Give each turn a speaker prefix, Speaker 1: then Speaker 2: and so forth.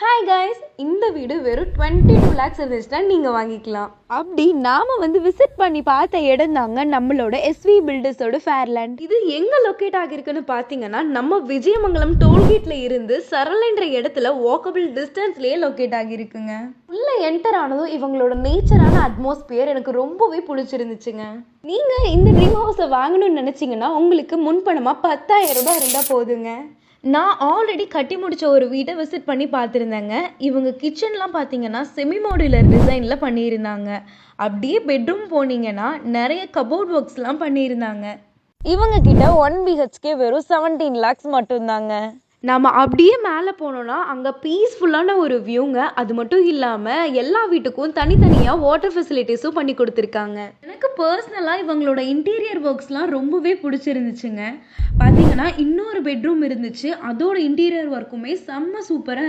Speaker 1: Hi guys, இந்த வீடு வெறும் 22 lakhs இருந்துச்சுன்னா நீங்கள் வாங்கிக்கலாம்.
Speaker 2: அப்படி நாம விசிட் பண்ணி பார்த்த இடம் தாங்க நம்மளோட எஸ்வி பில்டர்ஸோட ஃபேர்லேண்ட்.
Speaker 1: இது எங்கே லொக்கேட் ஆகிருக்குன்னு பார்த்தீங்கன்னா நம்ம விஜயமங்கலம் டோல்கேட்டில் இருந்து சரளன்ற இடத்துல வாக்கபிள் டிஸ்டன்ஸ்லேயே லொக்கேட் ஆகியிருக்குங்க. உள்ளே என்டர் ஆனதும் இவங்களோட நேச்சரான அட்மாஸ்பியர் எனக்கு ரொம்பவே பிடிச்சிருந்துச்சுங்க. நீங்கள் இந்த ட்ரீம் ஹவுஸை வாங்கணும்னு நினச்சிங்கன்னா உங்களுக்கு முன்பணமாக 10,000 ரூபாய் இருந்தால் போதுங்க.
Speaker 2: நான் ஆல்ரெடி கட்டி முடித்த ஒரு வீட்டை விசிட் பண்ணி பார்த்துருந்தேங்க. இவங்க கிச்சன்லாம் பார்த்தீங்கன்னா செமி மாடுலர் டிசைனில் பண்ணியிருந்தாங்க. அப்படியே பெட்ரூம் போனீங்கன்னா நிறைய கபோர்ட் ஒர்க்ஸ்லாம் பண்ணியிருந்தாங்க. இவங்க கிட்ட 1 BHK வெறும் 17 lakhs மட்டும்தாங்க.
Speaker 1: நாம் அப்படியே மேலே போனோன்னா அங்கே பீஸ்ஃபுல்லான ஒரு வியூங்க. அது மட்டும் இல்லாமல் எல்லா வீட்டுக்கும் தனித்தனியாக வாட்டர் ஃபெசிலிட்டிஸும் பண்ணி கொடுத்துருக்காங்க.
Speaker 2: எனக்கு பர்சனலாக இவங்களோட இன்டீரியர் ஒர்க்ஸ்லாம் ரொம்பவே பிடிச்சிருந்துச்சுங்க. பார்த்தீங்கன்னா இன்னொரு பெட்ரூம் இருந்துச்சு, அதோட இன்டீரியர் ஒர்க்குமே செம்ம சூப்பராக இருந்துச்சு.